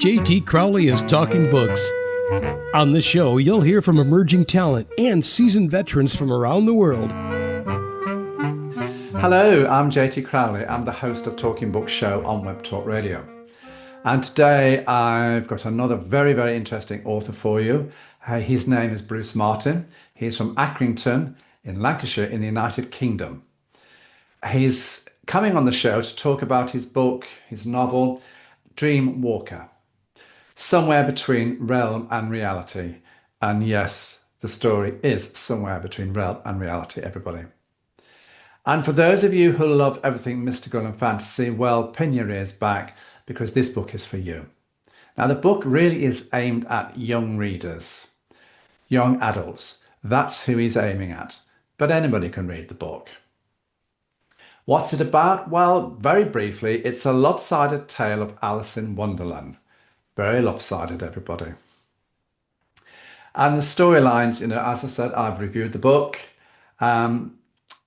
JT Crowley is Talking Books. On the show, you'll hear from emerging talent and seasoned veterans from around the world. Hello, I'm JT Crowley. I'm the host of Talking Books show on Web Talk Radio. And today I've got another very, very interesting author for you. His name is Bruce Martin. He's from Accrington in Lancashire in the United Kingdom. He's coming on the show to talk about his book, his novel, Dream Walker. Somewhere between realm and reality. And yes, the story is somewhere between realm and reality, everybody. And for those of you who love everything mystical and fantasy, well, pin your ears back because this book is for you. Now, the book really is aimed at young readers, young adults. That's who he's aiming at. But anybody can read the book. What's it about? Well, very briefly, it's a lopsided tale of Alice in Wonderland. Very lopsided, everybody. And the storylines, as I said, I've reviewed the book. And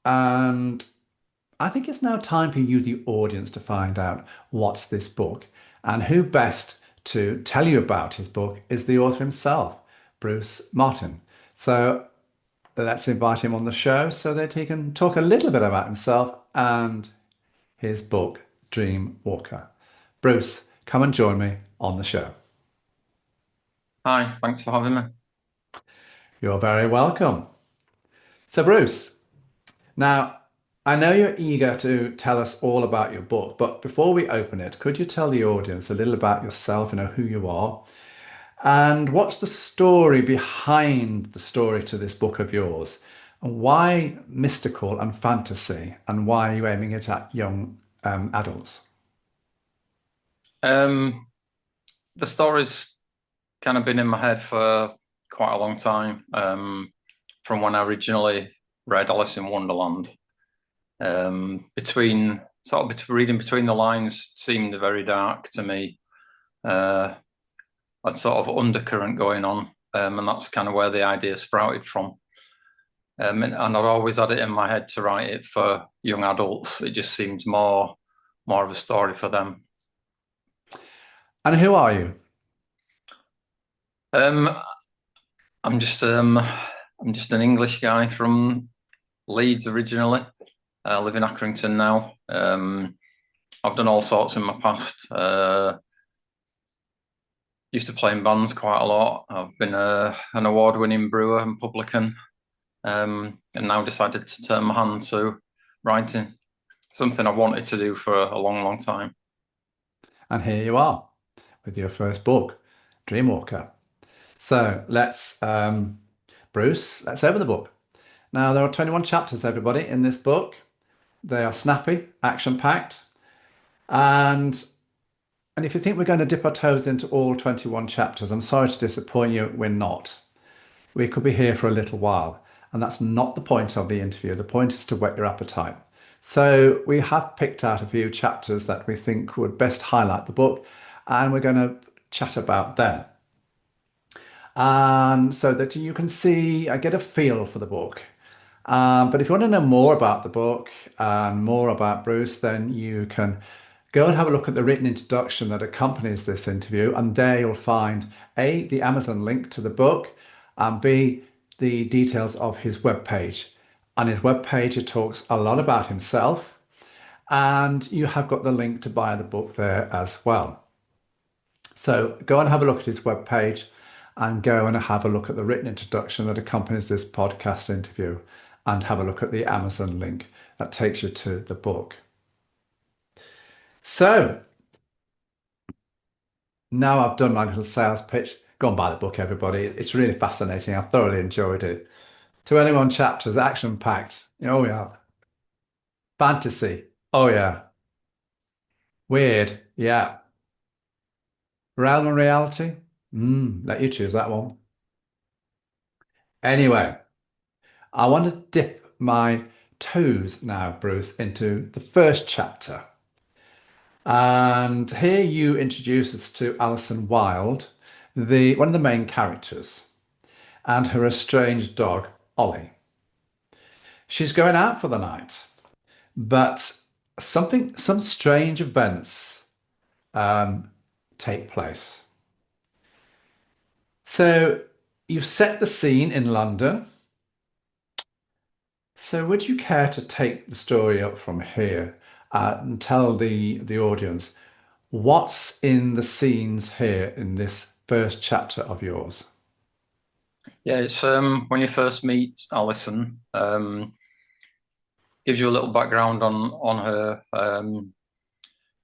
I think it's now time for you, the audience, to find out what's this book. And who best to tell you about his book is the author himself, Bruce Martin. So let's invite him on the show so that he can talk a little bit about himself and his book, Dream Walker. Bruce, come and join me on the show. Hi, thanks for having me. You're very welcome. So Bruce, now I know you're eager to tell us all about your book, but before we open it, could you tell the audience a little about yourself, who you are, and what's the story behind the story to this book of yours? And why mystical and fantasy, and why are you aiming it at young adults? The story's kind of been in my head for quite a long time, from when I originally read Alice in Wonderland. Reading between the lines seemed very dark to me. A sort of undercurrent going on, and that's kind of where the idea sprouted from. And I'd always had it in my head to write it for young adults. It just seemed more of a story for them. And who are you? I'm just an English guy from Leeds originally. I live in Accrington now. I've done all sorts in my past. Used to play in bands quite a lot. I've been an award-winning brewer and publican, and now decided to turn my hand to writing, something I wanted to do for a long, long time. And here you are with your first book, Dreamwalker. So Bruce, let's open the book. Now, there are 21 chapters, everybody, in this book. They are snappy, action-packed, and if you think we're going to dip our toes into all 21 chapters, I'm sorry to disappoint you, we're not. We could be here for a little while, and that's not the point of the interview. The point is to whet your appetite. So we have picked out a few chapters that we think would best highlight the book, and we're going to chat about them. So that you can see, I get a feel for the book. But if you want to know more about the book and more about Bruce, then you can go and have a look at the written introduction that accompanies this interview, and there you'll find A, the Amazon link to the book, and B, the details of his webpage. On his webpage, it talks a lot about himself, and you have got the link to buy the book there as well. So go and have a look at his webpage, and go and have a look at the written introduction that accompanies this podcast interview, and have a look at the Amazon link that takes you to the book. So now I've done my little sales pitch. Go and buy the book, everybody. It's really fascinating. I've thoroughly enjoyed it. 21 chapters, action-packed. Oh, yeah. Fantasy. Oh, yeah. Weird. Yeah. Realm and reality. Let you choose that one. Anyway, I want to dip my toes now, Bruce, into the first chapter. And here you introduce us to Alison Wilde, one of the main characters, and her estranged dog, Ollie. She's going out for the night, but some strange events take place. So you've set the scene in London. So would you care to take the story up from here and tell the audience what's in the scenes here in this first chapter of yours? Yeah, it's when you first meet Alison, gives you a little background on her.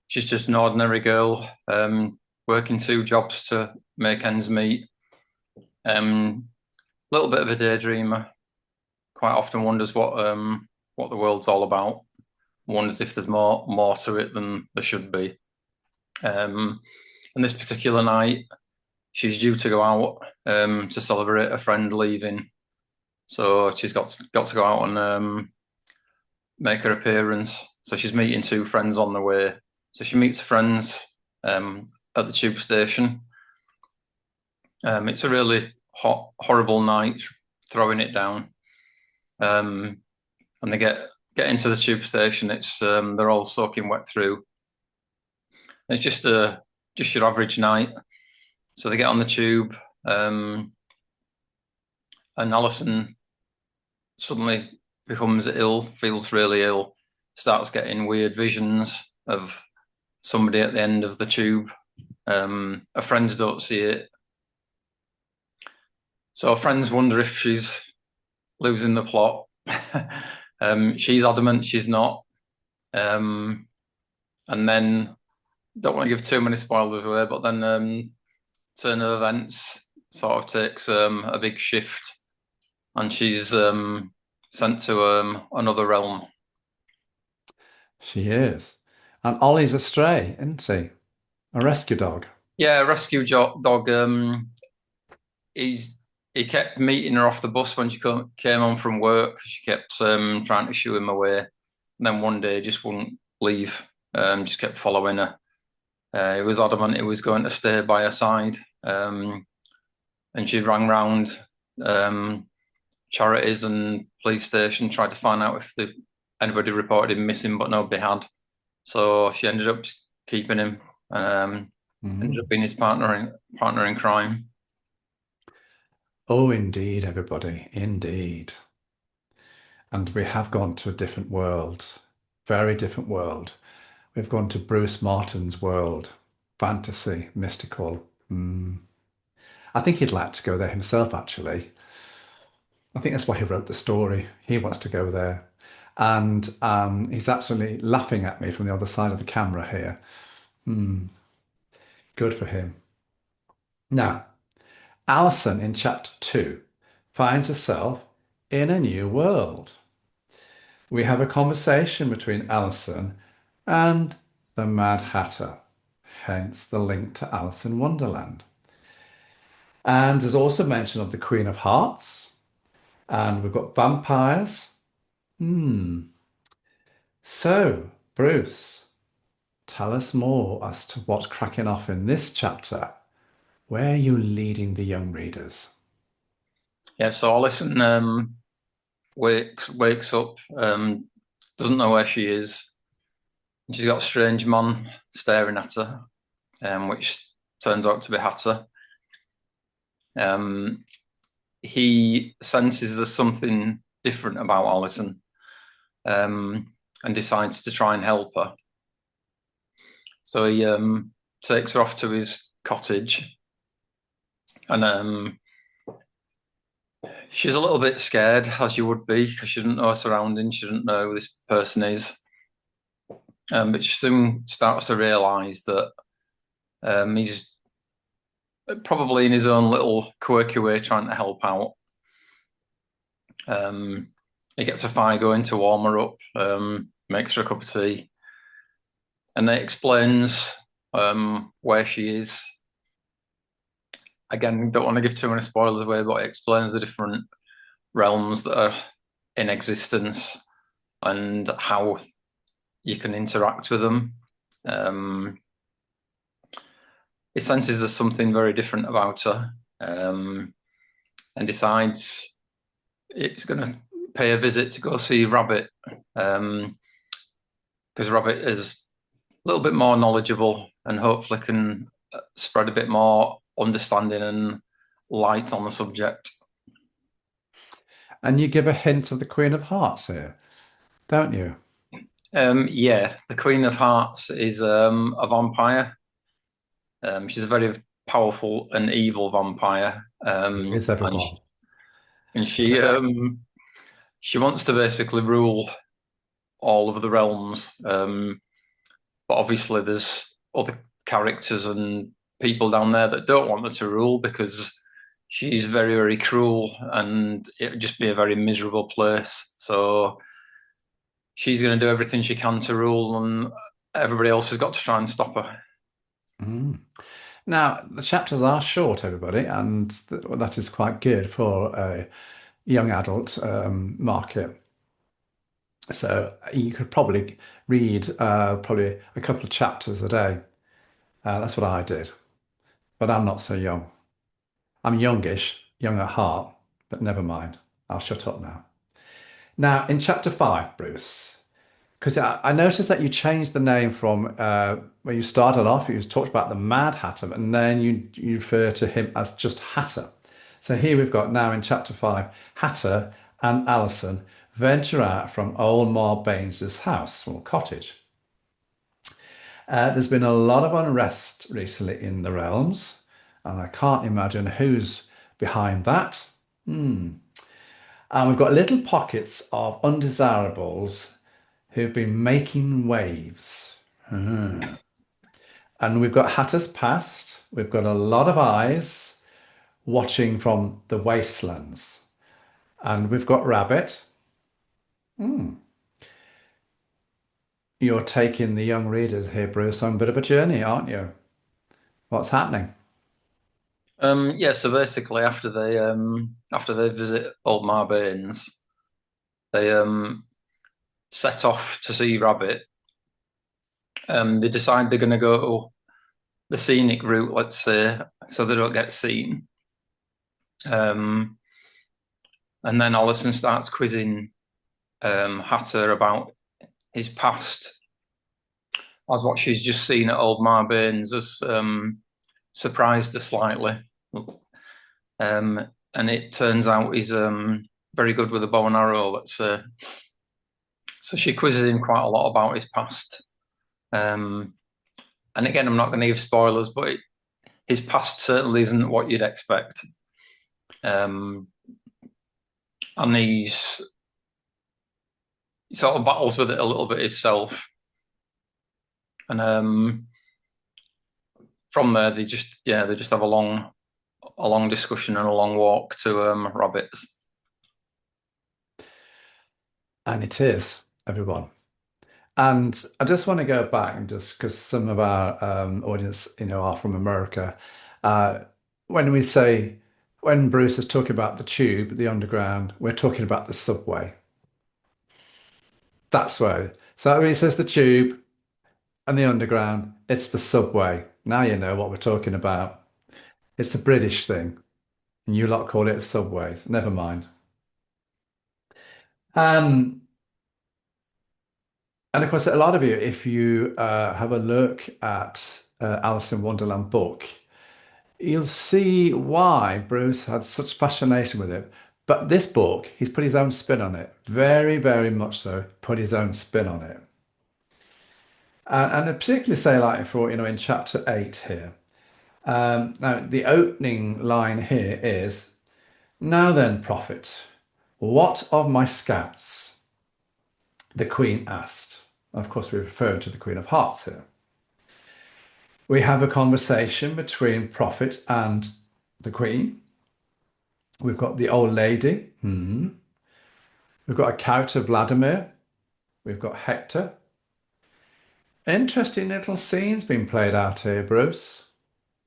She's just an ordinary girl, working two jobs to make ends meet. Little bit of a daydreamer. Quite often wonders what the world's all about. Wonders if there's more to it than there should be. And this particular night, she's due to go out to celebrate a friend leaving. So she's got to go out and make her appearance. So she's meeting two friends on the way. So she meets friends at the tube station. It's a really horrible night, throwing it down. And they get into the tube station. It's they're all soaking wet through. It's just your average night. So they get on the tube, and Alison suddenly becomes ill, feels really ill, starts getting weird visions of somebody at the end of the tube. Her friends don't see it. So her friends wonder if she's losing the plot. She's adamant she's not. And then, don't want to give too many spoilers away, but then turn of events sort of takes a big shift, and she's sent to another realm. She is. And Ollie's a stray, isn't he? A rescue dog. Yeah, rescue dog. He kept meeting her off the bus when she came home from work. She kept trying to shoo him away, and then one day just wouldn't leave. Just kept following her. He was adamant he was going to stay by her side. And she rang round charities and police station, tried to find out if anybody reported him missing, but nobody had. So she ended up just keeping him, and ended up being his partner in crime. Oh, indeed, everybody, indeed. And we have gone to a different world, very different world. We've gone to Bruce Martin's world, fantasy, mystical. I think he'd like to go there himself, actually. I think that's why he wrote the story. He wants to go there. And he's absolutely laughing at me from the other side of the camera here. Good for him. Now, Alison in chapter 2 finds herself in a new world. We have a conversation between Alison and the Mad Hatter, hence the link to Alice in Wonderland. And there's also mention of the Queen of Hearts, and we've got vampires. So, Bruce, tell us more as to what's cracking off in this chapter. Where are you leading the young readers? Yeah, so Alison wakes up, doesn't know where she is. She's got a strange man staring at her, which turns out to be Hatter. He senses there's something different about Alison, and decides to try and help her. So he takes her off to his cottage, and she's a little bit scared, as you would be, because she doesn't know her surroundings, she doesn't know who this person is. But she soon starts to realise that he's probably in his own little quirky way trying to help out. He gets a fire going to warm her up, makes her a cup of tea, and it explains where she is. Again, don't want to give too many spoilers away, but it explains the different realms that are in existence and how you can interact with them. He senses there's something very different about her, and decides it's going to pay a visit to go see Rabbit, because Rabbit is a little bit more knowledgeable and hopefully can spread a bit more understanding and light on the subject. And you give a hint of the Queen of Hearts here, don't you? Yeah, the Queen of Hearts is a vampire. She's a very powerful and evil vampire. Is everyone? And she wants to basically rule all of the realms. But obviously, there's other characters and people down there that don't want her to rule because she's very, very cruel and it would just be a very miserable place. So she's going to do everything she can to rule, and everybody else has got to try and stop her. Mm. Now, the chapters are short, everybody, and that is quite good for a young adult market. So you could probably read probably a couple of chapters a day. That's what I did, but I'm not so young. I'm youngish, young at heart, but never mind. I'll shut up now. Now, in chapter 5, Bruce, because I noticed that you changed the name from when you started off, you talked about the Mad Hatter, and then you refer to him as just Hatter. So here we've got now in chapter 5, Hatter and Alison venture out from old Ma Baines's house or cottage. There's been a lot of unrest recently in the realms, and I can't imagine who's behind that. And we've got little pockets of undesirables who've been making waves. And we've got Hatter's past. We've got a lot of eyes watching from the wastelands. And we've got Rabbit. You're taking the young readers here, Bruce, on a bit of a journey, aren't you? What's happening? Yeah, so basically after they visit Old Ma Baines, they set off to see Rabbit. They decide they're going to go the scenic route, let's say, so they don't get seen. And then Alison starts quizzing Hatter about his past, as what she's just seen at Old Ma Baines has surprised her slightly. And it turns out he's very good with a bow and arrow, let's say. So she quizzes him quite a lot about his past. And again, I'm not going to give spoilers, but his past certainly isn't what you'd expect. And he's he sort of battles with it a little bit himself. And from there, they just have a long discussion and a long walk to Rabbits. And it is, everyone. And I just want to go back and just because some of our audience, are from America. Uh, when we say, when Bruce is talking about the tube, the underground, we're talking about the subway. That's where. So when he says the tube and the underground, it's the subway. Now you know what we're talking about. It's a British thing. And you lot call it subways. Never mind. Um, And of course, a lot of you, if you have a look at Alice in Wonderland book, you'll see why Bruce had such fascination with it. But this book, he's put his own spin on it. Very, very much so, put his own spin on it. And I particularly say like for, in chapter 8 here. Now, the opening line here is, "Now then, prophet, what of my scouts?" the Queen asked. Of course, we're referring to the Queen of Hearts here. We have a conversation between Prophet and the Queen. We've got the old lady. We've got a character, Vladimir. We've got Hector. Interesting little scenes being played out here, Bruce.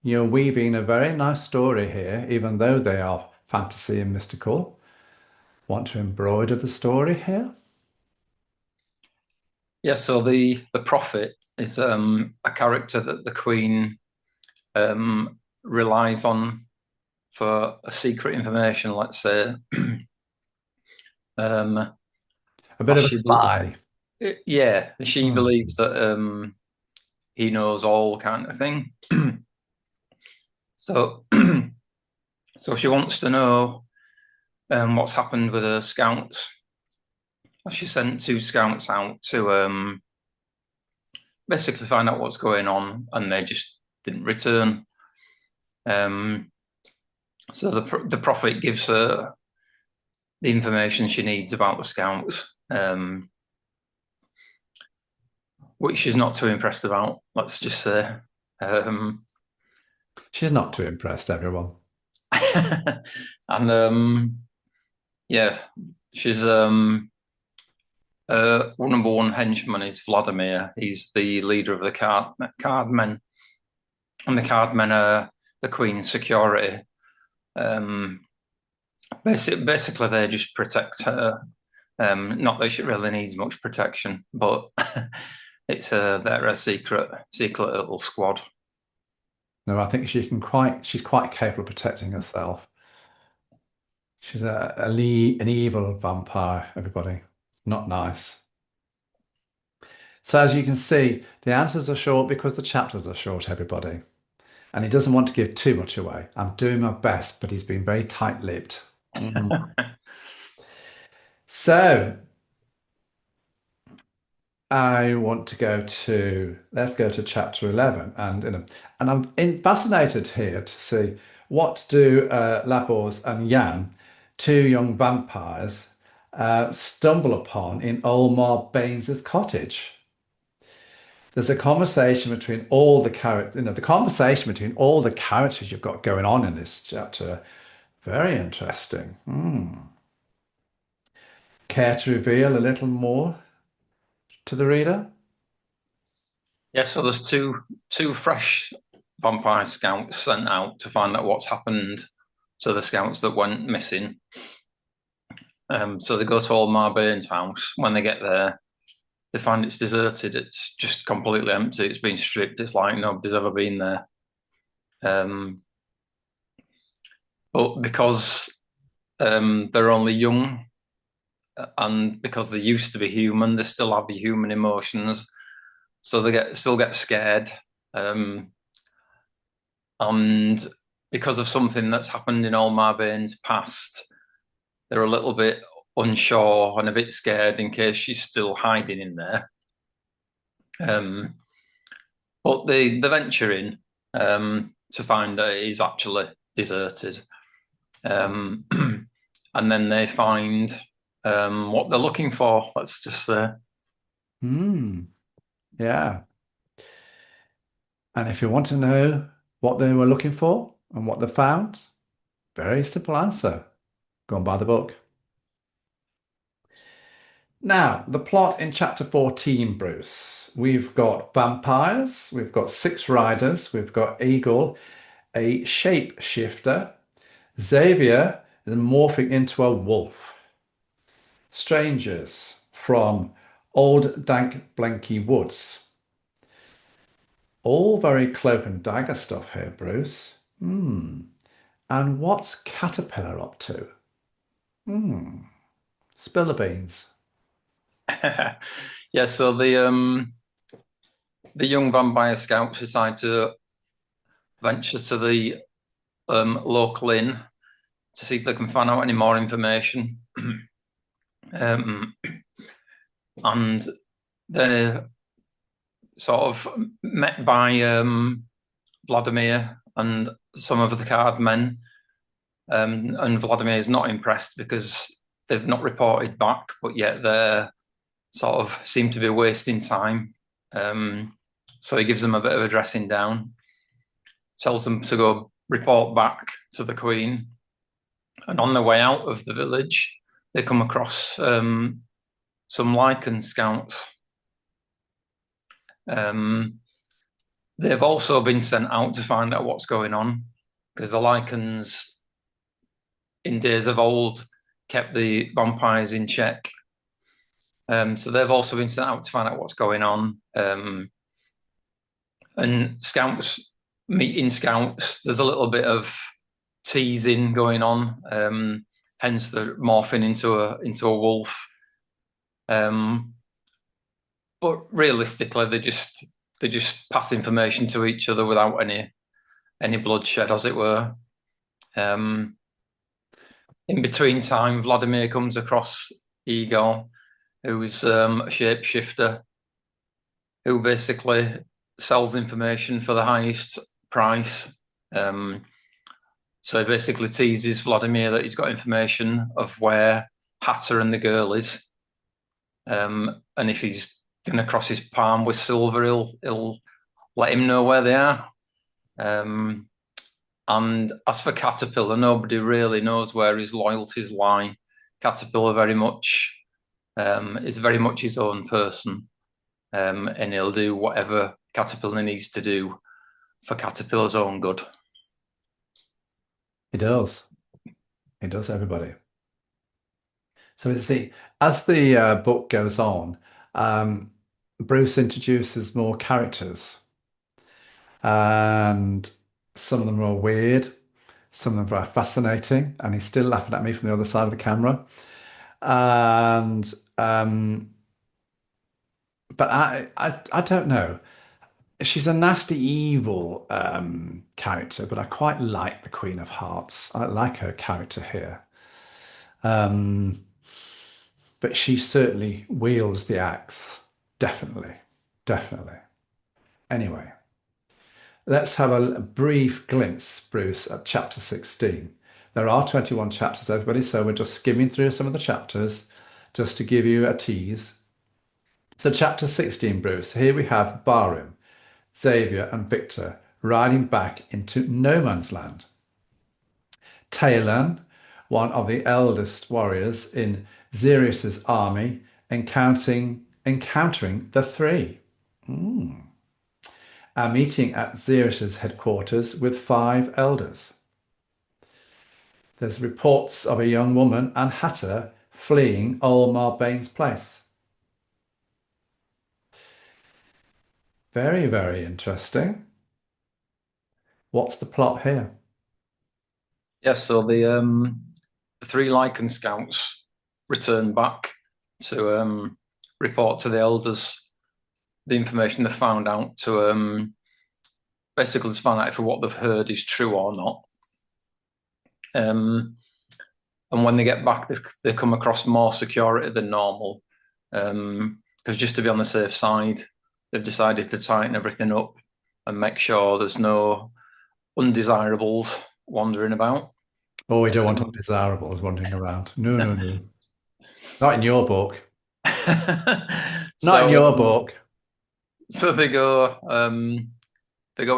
You're weaving a very nice story here, even though they are fantasy and mystical. Want to embroider the story here? Yeah, so the prophet is a character that the Queen relies on for a secret information, let's say. A bit of a spy. Yeah, she believes that he knows all kind of thing. So So she wants to know what's happened with her scouts. She sent 2 scouts out to basically find out what's going on, and they just didn't return. So the prophet gives her the information she needs about the scouts, which she's not too impressed about, let's just say. She's not too impressed, everyone. And yeah, she's number one henchman is Vladimir. He's the leader of the cardmen, and the cardmen are the Queen's security. Basically, they just protect her. Not that she really needs much protection, but it's they're a secret little squad. No, I think she's quite capable of protecting herself. She's an evil vampire, everybody. Not nice. So as you can see, the answers are short because the chapters are short, everybody. And he doesn't want to give too much away. I'm doing my best, but he's been very tight-lipped. So let's go to chapter 11. And I'm fascinated here to see what do Labors and Jan, 2 young vampires, stumble upon in Olmar Baines's cottage. There's a conversation between all the characters you've got going on in this chapter. Very interesting. Care to reveal a little more to the reader? Yeah, so there's two fresh vampire scouts sent out to find out what's happened to the scouts that went missing. So they go to old Marbane's house. When they get there, they find it's deserted. It's just completely empty. It's been stripped. It's like nobody's ever been there. But because they're only young, and because they used to be human, they still have the human emotions. So they still get scared. And because of something that's happened in old Marbane's past, they're a little bit unsure and a bit scared in case she's still hiding in there. But they venture in to find that it is actually deserted. And then they find what they're looking for, let's just say. Yeah. And if you want to know what they were looking for and what they found, very simple answer. Go and buy the book. Now, the plot in chapter 14, Bruce. We've got vampires, we've got 6 riders, we've got Eagle, a shapeshifter. Xavier is morphing into a wolf. Strangers from old dank blanky woods. All very cloak and dagger stuff here, Bruce. And what's Caterpillar up to? Spill the beans. Yeah, so the young vampire scouts decide to venture to the local inn to see if they can find out any more information. And they're sort of met by Vladimir and some of the card men. And Vladimir is not impressed because they've not reported back, but yet they sort of seem to be wasting time. So he gives them a bit of a dressing down, tells them to go report back to the Queen. And on their way out of the village, they come across some lichen scouts. They've also been sent out to find out what's going on, because the lichens in days of old kept the vampires in check. So they've also been sent out to find out what's going on. And scouts meeting scouts, there's a little bit of teasing going on. Hence they're morphing into a wolf. But realistically, they just pass information to each other without any bloodshed, as it were. In between time, Vladimir comes across Igor, who's a shapeshifter, who basically sells information for the highest price. So he basically teases Vladimir that he's got information of where Hatter and the girl is. And if he's going to cross his palm with silver, he'll let him know where they are. And as for Caterpillar, nobody really knows where his loyalties lie. Caterpillar is very much his own person, and he'll do whatever Caterpillar needs to do for Caterpillar's own good. He does. He does, everybody. So as the book goes on, Bruce introduces more characters, and some of them are weird, some of them are fascinating, and he's still laughing at me from the other side of the camera. And but I don't know. She's a nasty, evil character, but I quite like the Queen of Hearts. I like her character here. But she certainly wields the axe. Definitely. Definitely. Anyway, let's have a brief glimpse, Bruce, at chapter 16. There are 21 chapters, everybody, so we're just skimming through some of the chapters just to give you a tease. So chapter 16, Bruce, here we have Barim, Xavier and Victor riding back into no man's land. Talon, one of the eldest warriors in Xerius's army, encountering the three. A meeting at Xerius's headquarters with 5 elders. There's reports of a young woman and Hatter fleeing Olmar Bain's place. Very, very interesting. What's the plot here? Yeah, so the 3 Lycan scouts return back to report to the elders the information they found out, to basically to find out if what they've heard is true or not. And when they get back, they come across more security than normal, because just to be on the safe side, they've decided to tighten everything up and make sure there's no undesirables wandering about. Oh, we don't want undesirables wandering around. No, no, no. Not in your book. Not in your book. So they go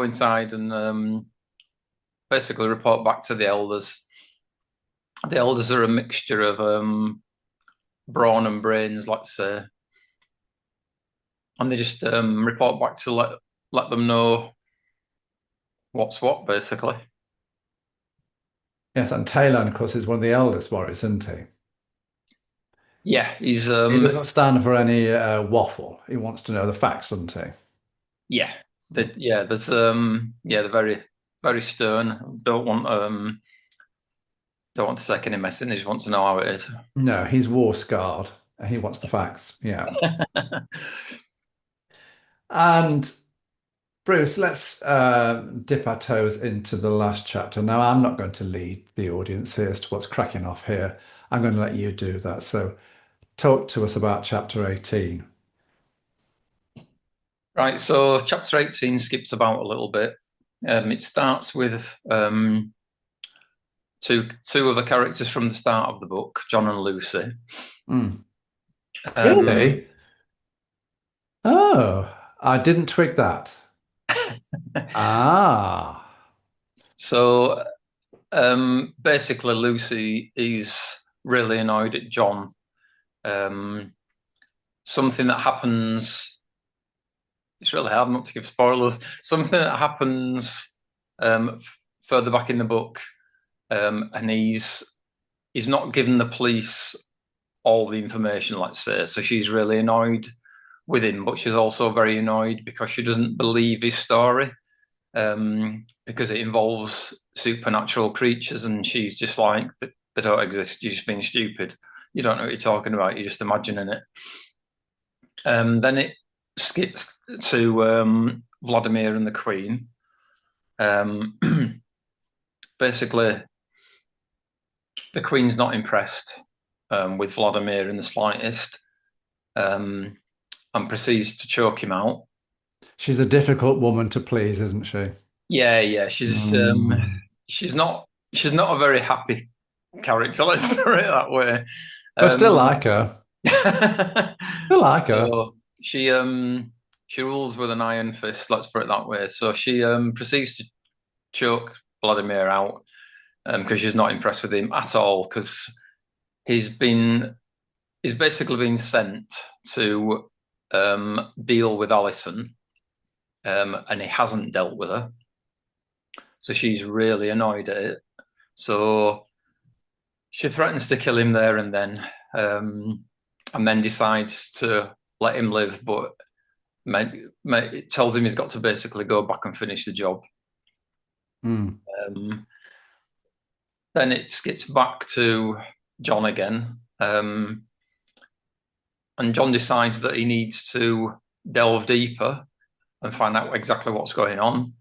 inside and basically report back to the elders. The elders are a mixture of brawn and brains, let's say, and they just report back to let them know what's what, basically. Yes, and Talon, of course, is one of the eldest warriors, isn't he? Yeah, he's He doesn't stand for any waffle. He wants to know the facts, doesn't he? Yeah, there's they're very, very stern. Don't want to take any messing. They just want to know how it is. No, he's war scarred. He wants the facts. Yeah. And Bruce, let's dip our toes into the last chapter. Now, I'm not going to lead the audience here as to what's cracking off here. I'm going to let you do that. So talk to us about chapter 18. Right, so chapter 18 skips about a little bit. It starts with two of the characters from the start of the book, John and Lucy. Really? Oh, I didn't twig that. So basically, Lucy is really annoyed at John. Something that happens. It's really hard not to give spoilers. Something that happens further back in the book, and he's not given the police all the information, let's say. So she's really annoyed with him, but she's also very annoyed because she doesn't believe his story, because it involves supernatural creatures, and she's just like, they don't exist. You're just being stupid. You don't know what you're talking about. You're just imagining it. Then it skips to Vladimir and the Queen. Basically, the Queen's not impressed with Vladimir in the slightest, um, and proceeds to choke him out. She's a difficult woman to please, isn't she? Yeah, yeah, Mm. she's not she's not a very happy character. Let's put it that way. But still Um, like her. Still like her. so she rules with an iron fist. Let's put it that way. So she proceeds to choke Vladimir out because she's not impressed with him at all because he's been he's basically been sent to deal with Alison, and he hasn't dealt with her. So she's really annoyed at it. So she threatens to kill him there and then decides to let him live, but it tells him he's got to basically go back and finish the job. Mm. Um, then it skips back to John again, and John decides that he needs to delve deeper and find out exactly what's going on.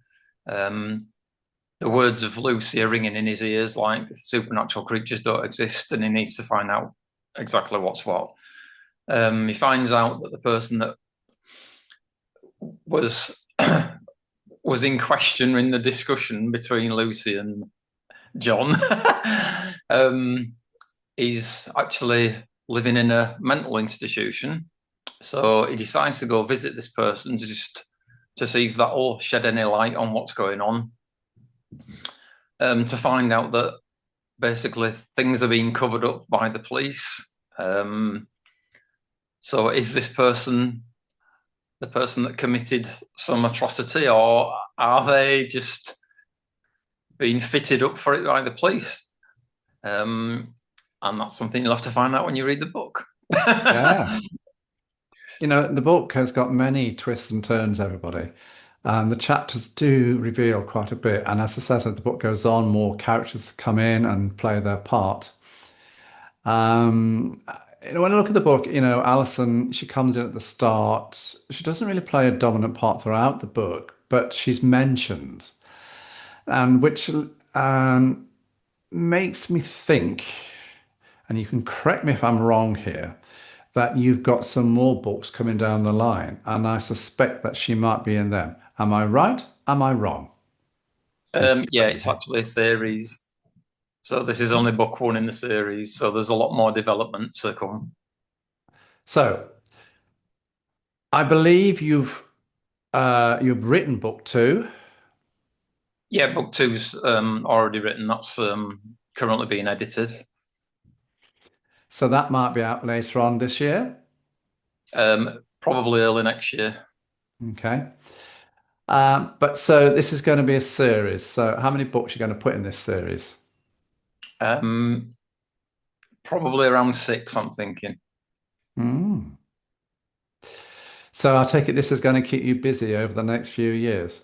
The words of Lucy are ringing in his ears like supernatural creatures don't exist, and he needs to find out exactly what's what. He finds out that the person that was was in question in the discussion between Lucy and John is actually living in a mental institution. So he decides to go visit this person to see if that will shed any light on what's going on. To find out that basically things are being covered up by the police. So is this person the person that committed some atrocity, or are they just being fitted up for it by the police? And that's something you'll have to find out when you read the book. Yeah. The book has got many twists and turns, everybody. And the chapters do reveal quite a bit. And as I said, as the book goes on, more characters come in and play their part. Um, when I look at the book, Alison, she comes in at the start. She doesn't really play a dominant part throughout the book, but she's mentioned, and which makes me think, and you can correct me if I'm wrong here, that you've got some more books coming down the line, and I suspect that she might be in them. Am I right? Am I wrong? Yeah, it's actually a series. So this is only book one in the series. So there's a lot more development to come. So I believe you've written book two. Yeah, book two's already written. That's currently being edited. So that might be out later on this year. Probably early next year. Okay. But so this is going to be a series. So how many books are you going to put in this series? Um, Probably around six, I'm thinking. Mm. So I take it this is going to keep you busy over the next few years.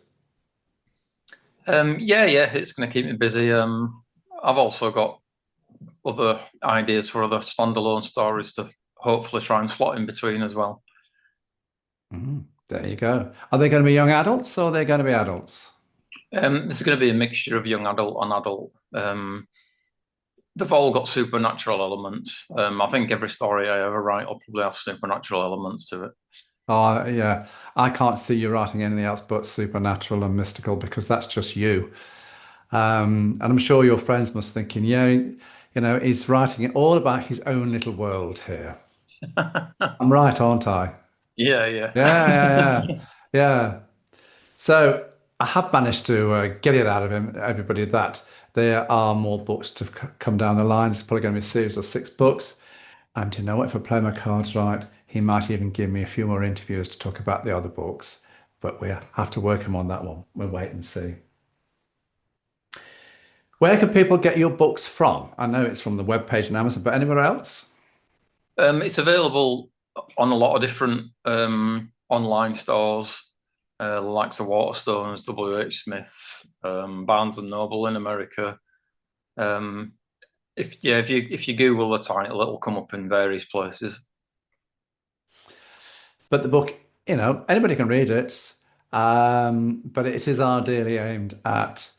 Yeah, it's going to keep me busy. I've also got other ideas for other standalone stories to hopefully try and slot in between as well. Mm. There you go. Are they going to be young adults or are they going to be adults? There's going to be a mixture of young adult and adult. They've all got supernatural elements. I think every story I ever write will probably have supernatural elements to it. Oh, yeah. I can't see you writing anything else but supernatural and mystical because that's just you. And I'm sure your friends must thinking, yeah, he's writing it all about his own little world here. I'm right, aren't I? Yeah, yeah. Yeah, yeah, yeah, yeah. So I have managed to get it out of him, everybody, that there are more books to come down the line. It's probably going to be a series of six books. And you know what? If I play my cards right, he might even give me a few more interviews to talk about the other books. But we have to work him on that one. We'll wait and see. Where can people get your books from? I know it's from the webpage on Amazon, but anywhere else? It's available on a lot of different online stores, the likes of Waterstones, WH Smith's, Barnes and Noble in America. Um, if you Google the title, it'll come up in various places. But the book, anybody can read it, but it is ideally aimed at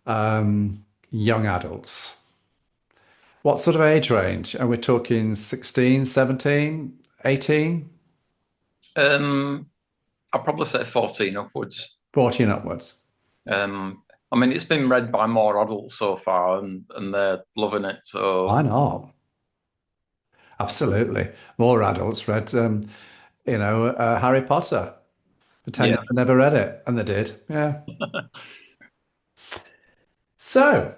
young adults. What sort of age range? Are we talking 16, 17, 18, Um, I'd probably say 14 upwards. 14 upwards? I mean, it's been read by more adults so far, and they're loving it. So Why not? Absolutely. More adults read, Harry Potter. Pretend yeah, that they never read it, and they did. Yeah. So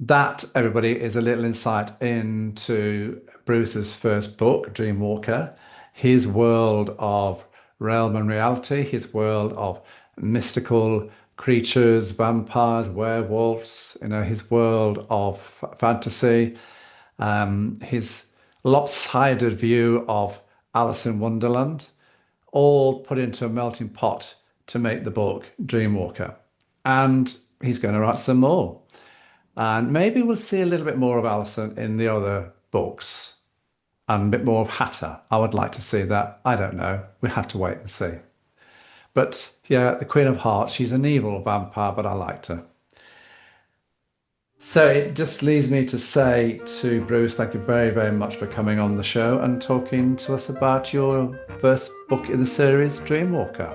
that, everybody, is a little insight into Bruce's first book, Dreamwalker, his world of realm and reality, his world of mystical creatures, vampires, werewolves, his world of fantasy, his lopsided view of Alice in Wonderland, all put into a melting pot to make the book Dreamwalker. And he's going to write some more. And maybe we'll see a little bit more of Alison in the other books and a bit more of Hatter. I would like to see that. I don't know. We have to wait and see. But yeah, the Queen of Hearts, she's an evil vampire, but I liked her. So it just leaves me to say to Bruce, thank you very, very much for coming on the show and talking to us about your first book in the series, Dreamwalker.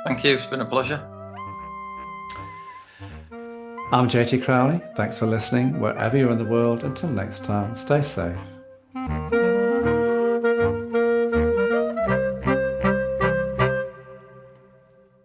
thank you. It's been a pleasure. I'm JT Crowley. Thanks for listening wherever you're in the world. Until next time, stay safe.